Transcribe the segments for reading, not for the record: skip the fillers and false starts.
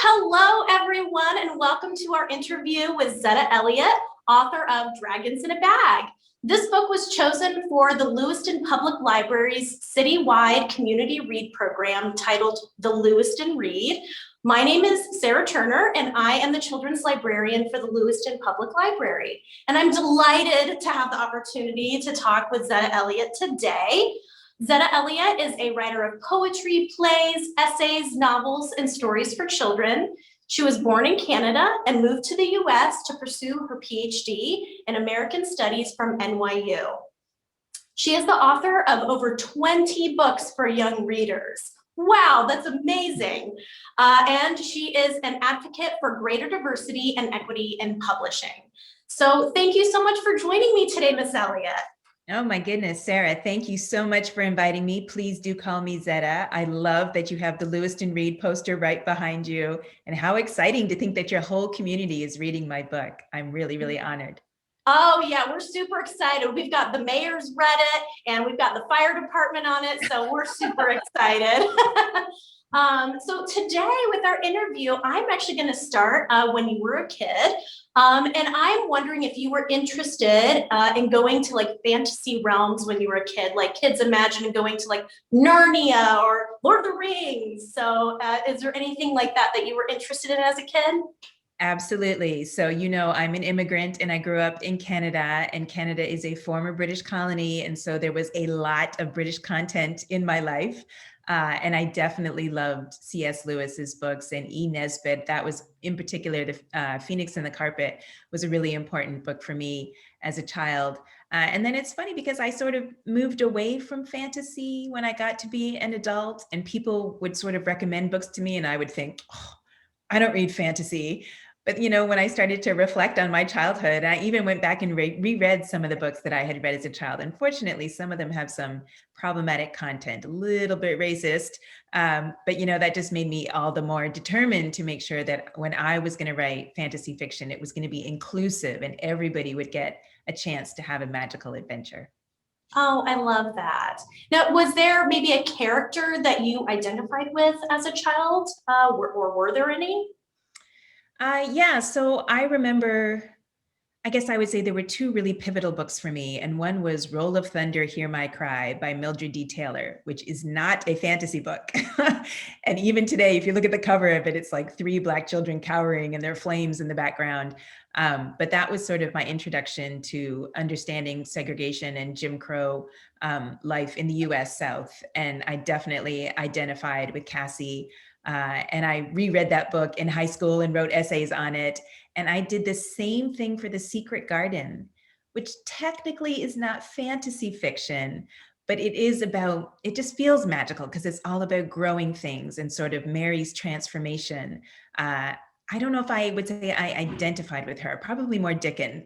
Hello, everyone, and welcome to our interview with Zetta Elliot, author of Dragons in a Bag. This book was chosen for the Lewiston Public Library's citywide community read program titled the Lewiston Read. My name is Sara Turner, and I am the children's librarian for the Lewiston Public Library. And I'm delighted to have the opportunity to talk with Zetta Elliot today. Zetta Elliot is a writer of poetry, plays, essays, novels, and stories for children. She was born in Canada and moved to the US to pursue her PhD in American Studies from NYU. She is the author of over 20 books for young readers. Wow, that's amazing. And she is an advocate for greater diversity and equity in publishing. So thank you so much for joining me today, Miss Elliot. Oh my goodness, Sara, thank you so much for inviting me. Please do call me Zetta. I love that you have the Lewiston Read poster right behind you, and how exciting to think that your whole community is reading my book. I'm really, really honored. Oh yeah, we're super excited. We've got the mayor's read it and we've got the fire department on it, so we're super excited. So today with our interview, I'm actually going to start when you were a kid. And I'm wondering if you were interested in going to like fantasy realms when you were a kid, like kids imagine going to like Narnia or Lord of the Rings. So is there anything like that that you were interested in as a kid? Absolutely. So, I'm an immigrant and I grew up in Canada, and Canada is a former British colony. And so there was a lot of British content in my life. And I definitely loved C.S. Lewis's books and E. Nesbit. That was in particular, the Phoenix and the Carpet was a really important book for me as a child. And then it's funny because I sort of moved away from fantasy when I got to be an adult, and people would sort of recommend books to me and I would think, oh, I don't read fantasy. But, when I started to reflect on my childhood, I even went back and reread some of the books that I had read as a child. Unfortunately, some of them have some problematic content, a little bit racist. But, that just made me all the more determined to make sure that when I was going to write fantasy fiction, it was going to be inclusive and everybody would get a chance to have a magical adventure. Oh, I love that. Now, was there maybe a character that you identified with as a child, or were there any? Yeah, so I remember, I guess I would say there were two really pivotal books for me. And one was Roll of Thunder, Hear My Cry by Mildred D. Taylor, which is not a fantasy book. And even today, if you look at the cover of it, it's like three Black children cowering and there are flames in the background. But that was sort of my introduction to understanding segregation and Jim Crow life in the US South. And I definitely identified with Cassie. And I reread that book in high school and wrote essays on it. And I did the same thing for The Secret Garden, which technically is not fantasy fiction, but it just feels magical because it's all about growing things and sort of Mary's transformation. I don't know if I would say I identified with her, probably more Dickon,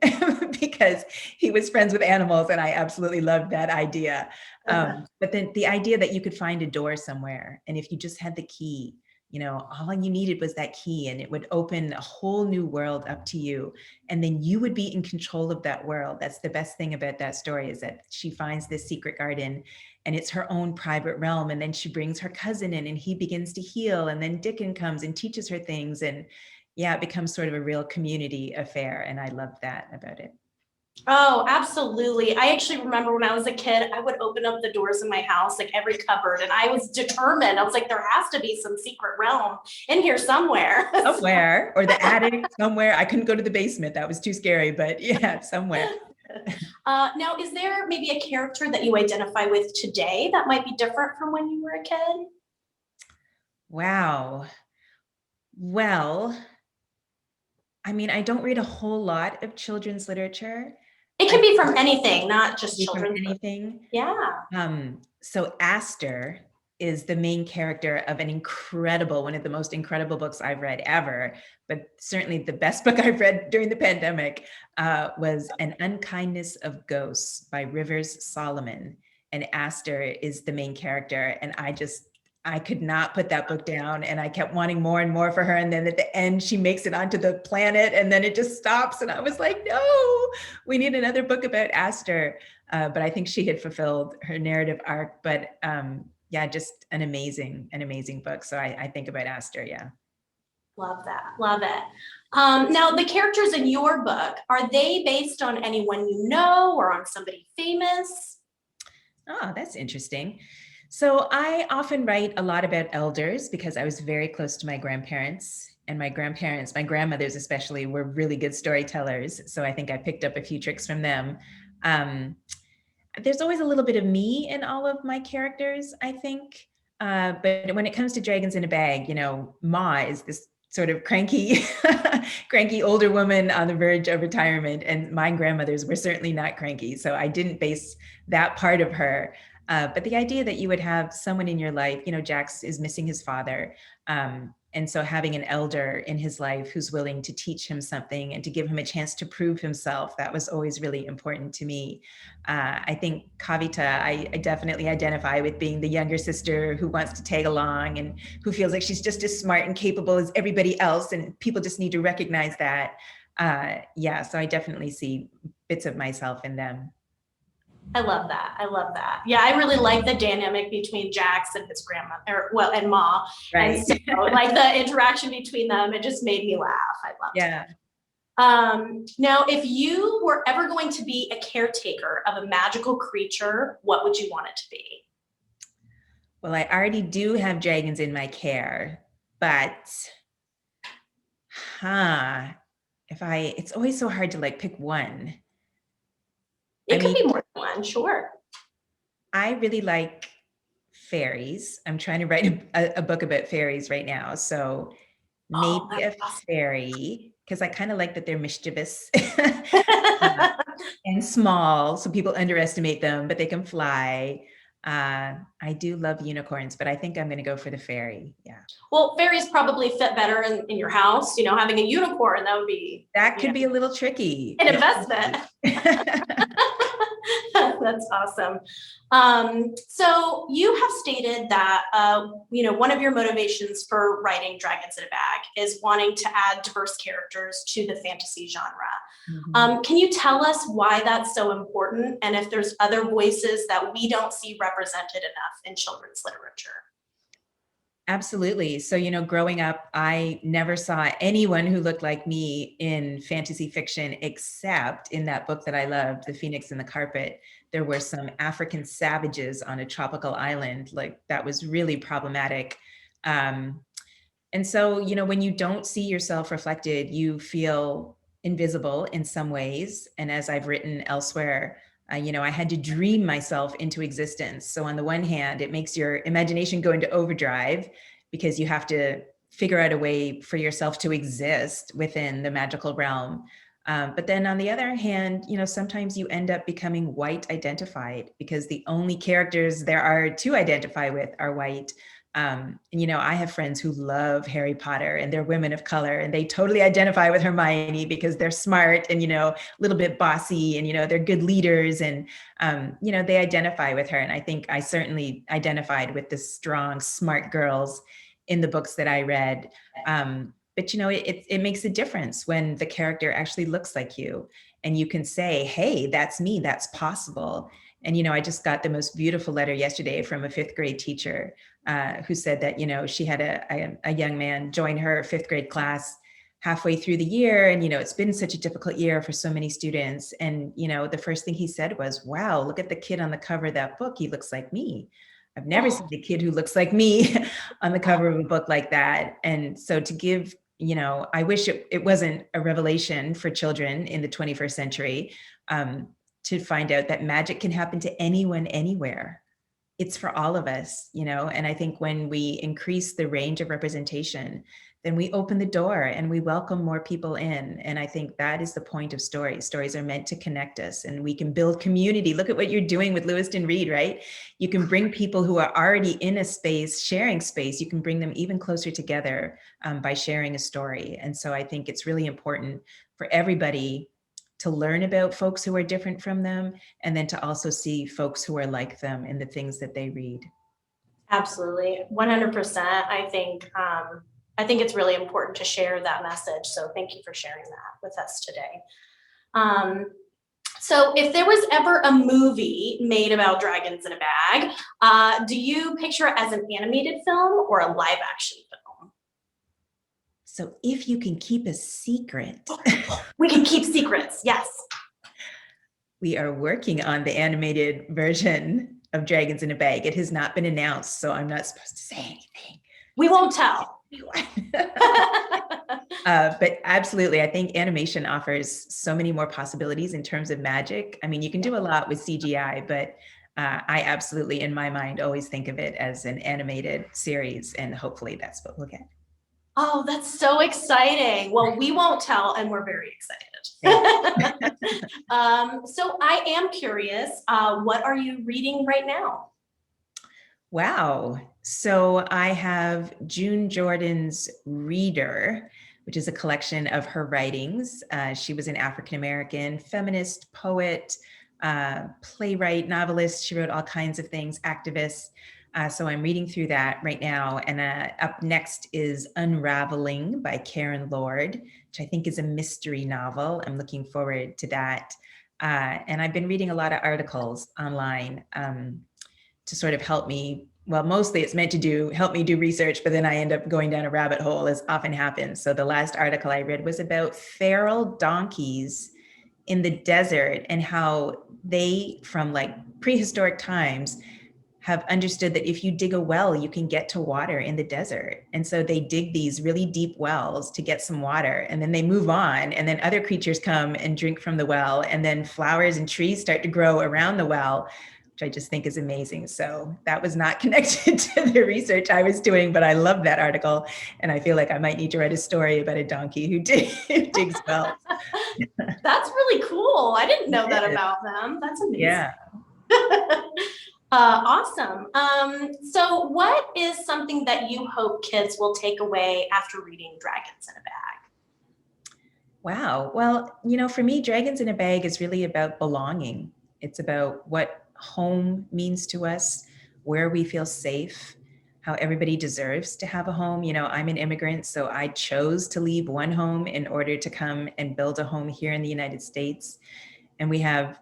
because he was friends with animals and I absolutely loved that idea. But then the idea that you could find a door somewhere, and if you just had the key, all you needed was that key and it would open a whole new world up to you. And then you would be in control of that world. That's the best thing about that story, is that she finds this secret garden and it's her own private realm. And then she brings her cousin in and he begins to heal. And then Dickon comes and teaches her things. And yeah, it becomes sort of a real community affair. And I love that about it. Oh, absolutely. I actually remember when I was a kid, I would open up the doors in my house, like every cupboard, and I was determined. I was like, there has to be some secret realm in here somewhere. Somewhere, or the attic somewhere. I couldn't go to the basement. That was too scary, but yeah, somewhere. Now, is there maybe a character that you identify with today that might be different from when you were a kid? Wow. Well, I mean, I don't read a whole lot of children's literature. It can be from anything, not just children. From anything. Yeah. So Aster is the main character of one of the most incredible books I've read ever, but certainly the best book I've read during the pandemic was An Unkindness of Ghosts by Rivers Solomon. And Aster is the main character. And I could not put that book down, and I kept wanting more and more for her. And then at the end, she makes it onto the planet and then it just stops. And I was like, no, we need another book about Aster. But I think she had fulfilled her narrative arc. But yeah, just an amazing book. So I think about Aster, yeah. Love that. Love it. Now, the characters in your book, are they based on anyone you know or on somebody famous? Oh, that's interesting. So I often write a lot about elders because I was very close to my grandparents, and my grandparents, my grandmothers especially, were really good storytellers. So I think I picked up a few tricks from them. Um, there's always a little bit of me in all of my characters, I think. But when it comes to Dragons in a Bag, Ma is this sort of cranky, cranky older woman on the verge of retirement. And my grandmothers were certainly not cranky. So I didn't base that part of her. But the idea that you would have someone in your life, Jax is missing his father. And so having an elder in his life who's willing to teach him something and to give him a chance to prove himself, that was always really important to me. I think Kavita, I definitely identify with being the younger sister who wants to tag along and who feels like she's just as smart and capable as everybody else. And people just need to recognize that. So I definitely see bits of myself in them. I love that. I love that. Yeah, I really like the dynamic between Jax and his grandma, and Ma. Right. And so, like the interaction between them, it just made me laugh. I loved it. Now, if you were ever going to be a caretaker of a magical creature, what would you want it to be? Well, I already do have dragons in my care, but it's always so hard to pick one. It could be more than one, sure. I really like fairies. I'm trying to write a book about fairies right now. So maybe a fairy, because I kind of like that they're mischievous and small. So people underestimate them, but they can fly. I do love unicorns, but I think I'm going to go for the fairy. Yeah. Well, fairies probably fit better in your house. Having a unicorn, that could be a little tricky. An investment. That's awesome. So you have stated that, one of your motivations for writing Dragons in a Bag is wanting to add diverse characters to the fantasy genre. Mm-hmm. Can you tell us why that's so important, and if there's other voices that we don't see represented enough in children's literature? Absolutely. So, growing up, I never saw anyone who looked like me in fantasy fiction, except in that book that I loved, The Phoenix and the Carpet. There were some African savages on a tropical island. That was really problematic. And so, when you don't see yourself reflected, you feel invisible in some ways. And as I've written elsewhere, I had to dream myself into existence. So on the one hand, it makes your imagination go into overdrive because you have to figure out a way for yourself to exist within the magical realm. But then on the other hand, sometimes you end up becoming white identified because the only characters there are to identify with are white. I have friends who love Harry Potter and they're women of color and they totally identify with Hermione because they're smart and, a little bit bossy and, they're good leaders and, they identify with her. And I think I certainly identified with the strong, smart girls in the books that I read. But, it makes a difference when the character actually looks like you and you can say, hey, that's me, that's possible. And, I just got the most beautiful letter yesterday from a 5th grade teacher who said that, she had a young man join her 5th grade class halfway through the year. And, it's been such a difficult year for so many students. And, the first thing he said was, wow, look at the kid on the cover of that book. He looks like me. I've never seen a kid who looks like me on the cover of a book like that. And so to give, I wish it wasn't a revelation for children in the 21st century to find out that magic can happen to anyone, anywhere. It's for all of us, and I think when we increase the range of representation, then we open the door and we welcome more people in. And I think that is the point of stories. Stories are meant to connect us and we can build community. Look at what you're doing with Lewiston Read, right? You can bring people who are already in a space, sharing space. You can bring them even closer together by sharing a story. And so I think it's really important for everybody to learn about folks who are different from them, and then to also see folks who are like them in the things that they read. Absolutely, 100%. I think it's really important to share that message. So thank you for sharing that with us today. So if there was ever a movie made about dragons in a bag, do you picture it as an animated film or a live action film? So if you can keep a secret, We can keep secrets. Yes. we are working on the animated version of Dragons in a Bag. It has not been announced, so I'm not supposed to say anything. We won't tell. But absolutely, I think animation offers so many more possibilities in terms of magic. I mean, you can do a lot with CGI, but I absolutely, in my mind, always think of it as an animated series, and hopefully that's what we'll get. Oh, that's so exciting. Well, we won't tell, and we're very excited. So I am curious, what are you reading right now? Wow. So I have June Jordan's Reader, which is a collection of her writings. She was an African-American feminist, poet, playwright, novelist. She wrote all kinds of things, activist. So I'm reading through that right now. And up next is Unraveling by Karen Lord, which I think is a mystery novel. I'm looking forward to that. And I've been reading a lot of articles online to sort of help me. Well, mostly it's meant to help me do research, but then I end up going down a rabbit hole, as often happens. So the last article I read was about feral donkeys in the desert and how they, from like prehistoric times, have understood that if you dig a well, you can get to water in the desert. And so they dig these really deep wells to get some water, and then they move on, and then other creatures come and drink from the well, and then flowers and trees start to grow around the well, which I just think is amazing. So that was not connected to the research I was doing, but I love that article. And I feel like I might need to write a story about a donkey who digs wells. That's really cool. I didn't know that about them. That's amazing. Yeah. Awesome. So what is something that you hope kids will take away after reading Dragons in a Bag? Wow. Well, for me, Dragons in a Bag is really about belonging. It's about what home means to us, where we feel safe, how everybody deserves to have a home. I'm an immigrant, so I chose to leave one home in order to come and build a home here in the United States. And we have,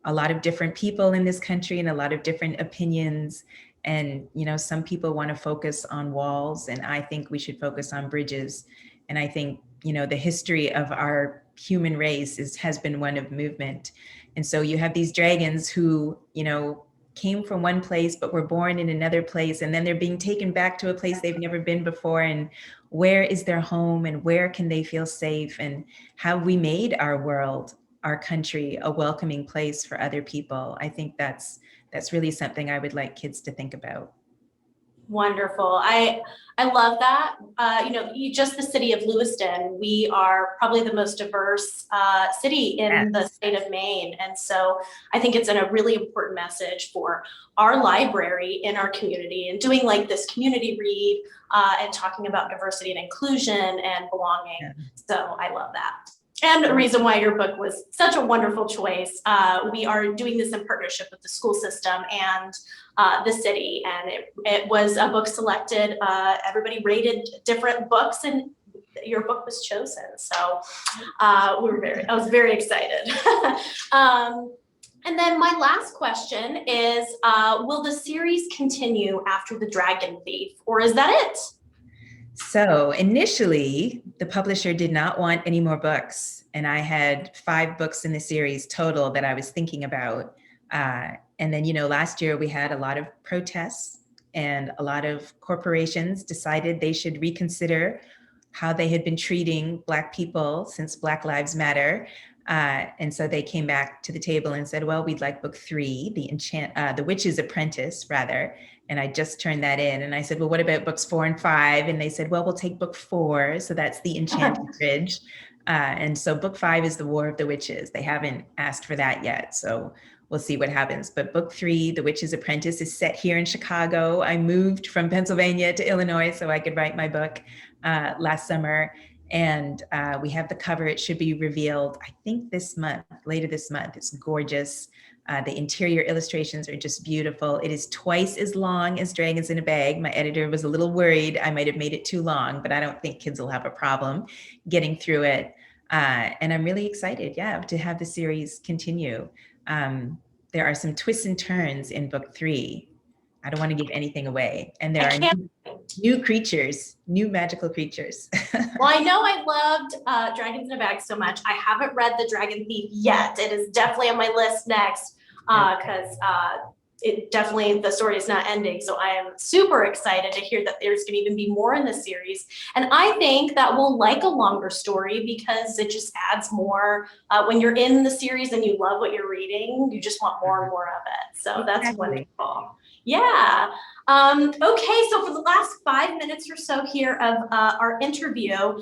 a lot of different people in this country and a lot of different opinions. And, some people want to focus on walls, and I think we should focus on bridges. And I think, the history of our human race has been one of movement. And so you have these dragons who, came from one place, but were born in another place. And then they're being taken back to a place they've never been before. And where is their home, and where can they feel safe? And how we made our world, our country, a welcoming place for other people. I think that's really something I would like kids to think about. Wonderful. I love that. Just the city of Lewiston, we are probably the most diverse city in the state of Maine. And so I think it's a really important message for our library in our community, and doing like this community read and talking about diversity and inclusion and belonging. Yeah. So I love that. And a reason why your book was such a wonderful choice. We are doing this in partnership with the school system and the city, and it was a book selected. Everybody rated different books, and your book was chosen. So I was very excited. And then my last question is, will the series continue after The Dragon Thief, or is that it? So initially, the publisher did not want any more books, and I had 5 books in the series total that I was thinking about. And then, last year we had a lot of protests, and a lot of corporations decided they should reconsider how they had been treating Black people since Black Lives Matter. And so they came back to the table and said, well, we'd like book 3, The Witch's Apprentice, rather. And I just turned that in. And I said, well, what about books 4 and 5? And they said, well, we'll take book 4. So that's The Enchanted Bridge. And so book 5 is The War of the Witches. They haven't asked for that yet. So we'll see what happens. But book 3, The Witch's Apprentice, is set here in Chicago. I moved from Pennsylvania to Illinois so I could write my book last summer. And we have the cover. It should be revealed, I think, later this month. It's gorgeous. The interior illustrations are just beautiful. It is twice as long as Dragons in a Bag. My editor was a little worried I might have made it too long, but I don't think kids will have a problem getting through it. And I'm really excited, to have the series continue. There are some twists and turns in book 3. I don't want to give anything away. And there are New creatures, new magical creatures. Well, I know I loved Dragons in a Bag so much. I haven't read The Dragon Thief yet. It is definitely on my list next because it definitely, the story is not ending. So I am super excited to hear that there's going to even be more in the series. And I think that we'll like a longer story because it just adds more. When you're in the series and you love what you're reading, you just want more and more of it. So that's wonderful. Yeah. Okay, so for the last 5 minutes or so here of our interview,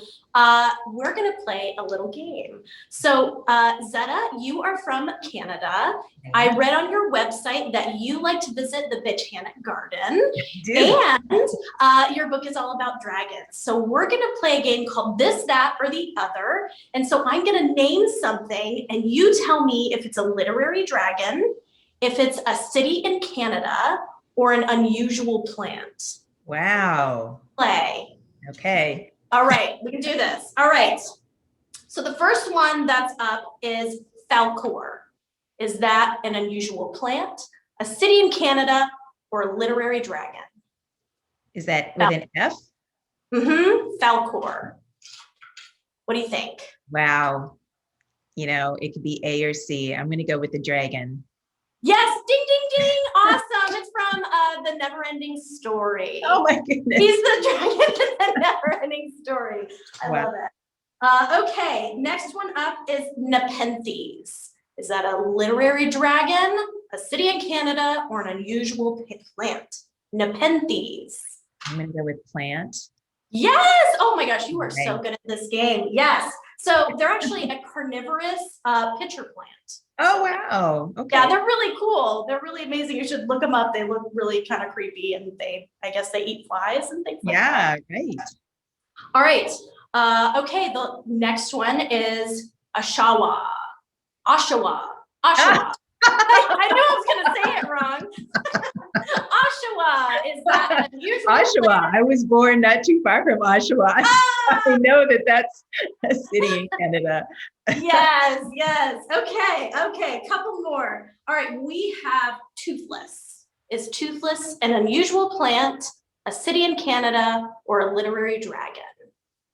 we're going to play a little game. So Zetta, you are from Canada. I read on your website that you like to visit the Botanic Garden, and your book is all about dragons. So we're going to play a game called This, That, or the Other. And so I'm going to name something, and you tell me if it's a literary dragon, if it's a city in Canada, or an unusual plant. Wow. Play. Okay. All right, we can do this. All right. So the first one that's up is Falcor. Is that an unusual plant, a city in Canada, or a literary dragon? Is that with an F? Mm-hmm. Falcor. What do you think? Wow. You know, it could be A or C. I'm going to go with the dragon. Yes, ding, ding, ding. Awesome. It's from The Never-Ending Story. Oh my goodness. He's the dragon in The Never-Ending Story. I love it. Okay, next one up is Nepenthes. Is that a literary dragon, a city in Canada, or an unusual plant? Nepenthes. I'm going to go with plant. Yes. Oh my gosh, you are so good at this game. Yes. So they're actually a carnivorous pitcher plant. Oh, wow. Okay. Yeah, they're really cool. They're really amazing. You should look them up. They look really kind of creepy, and I guess they eat flies and things like that. Yeah, great. All right. Okay, the next one is Oshawa. Oshawa. Oshawa. I knew I was going to say it wrong. Oshawa, is that unusual? Oshawa. I was born not too far from Oshawa. I know that that's a city in Canada. Yes, yes. Okay, couple more. All right, we have Toothless. Is Toothless an unusual plant, a city in Canada, or a literary dragon?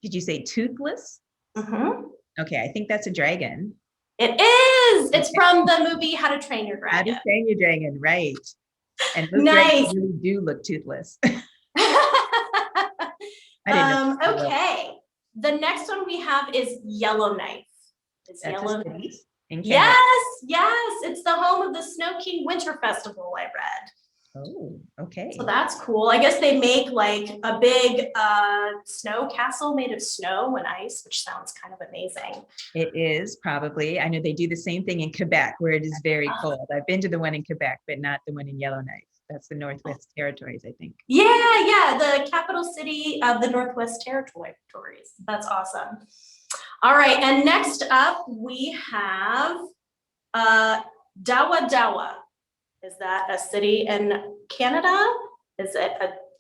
Did you say toothless? Mm-hmm. Okay, I think that's a dragon. It is. It's from the movie How to Train Your How Dragon. to Train Your Dragon, right. And those Nice. dragons really do look toothless. Okay. The next one we have is Yellowknife. That's Yellowknife. Yes. It's the home of the Snow King Winter Festival, I read. Oh, okay. So that's cool. I guess they make like a big snow castle made of snow and ice, which sounds kind of amazing. It is probably. I know they do the same thing in Quebec where it is very cold. I've been to the one in Quebec, but not the one in Yellowknife. That's the Northwest Territories, I think. Yeah, the capital city of the Northwest Territories. That's awesome. All right, and next up we have Dawa Dawa. Is that a city in Canada? Is it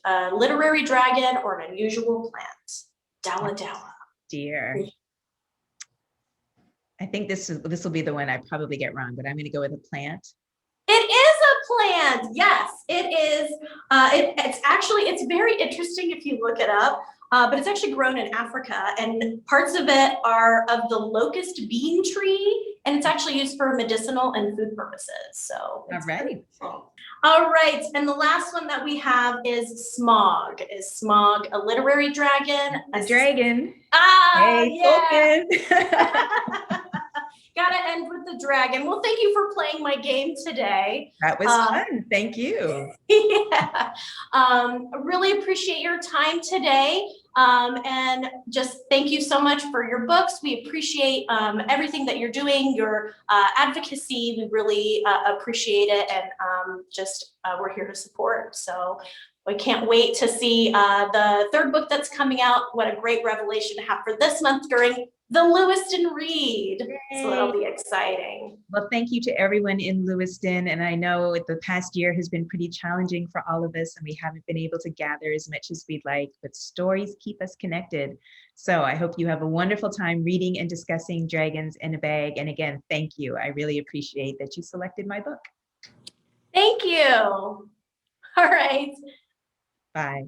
a literary dragon or an unusual plant? Dawa Dawa. Dear. I think this will be the one I probably get wrong, but I'm going to go with a plant. It is a plant. Yes, it is. It's very interesting if you look it up, but it's actually grown in Africa, and parts of it are of the locust bean tree, and it's actually used for medicinal and food purposes. So, all right. All right, and the last one that we have is Smog. Is Smog a literary dragon? A dragon. Hey, yeah. Gotta end with the dragon. Well, thank you for playing my game today. That was fun. Thank you. Yeah. Really appreciate your time today. And just thank you so much for your books. We appreciate everything that you're doing, your advocacy. We really appreciate it. And we're here to support. So we can't wait to see the third book that's coming out. What a great revelation to have for this month during the Lewiston Read. Yay. So that'll be exciting. Well, thank you to everyone in Lewiston. And I know the past year has been pretty challenging for all of us, and we haven't been able to gather as much as we'd like, but stories keep us connected. So I hope you have a wonderful time reading and discussing Dragons in a Bag. And again, thank you. I really appreciate that you selected my book. Thank you. All right. Bye.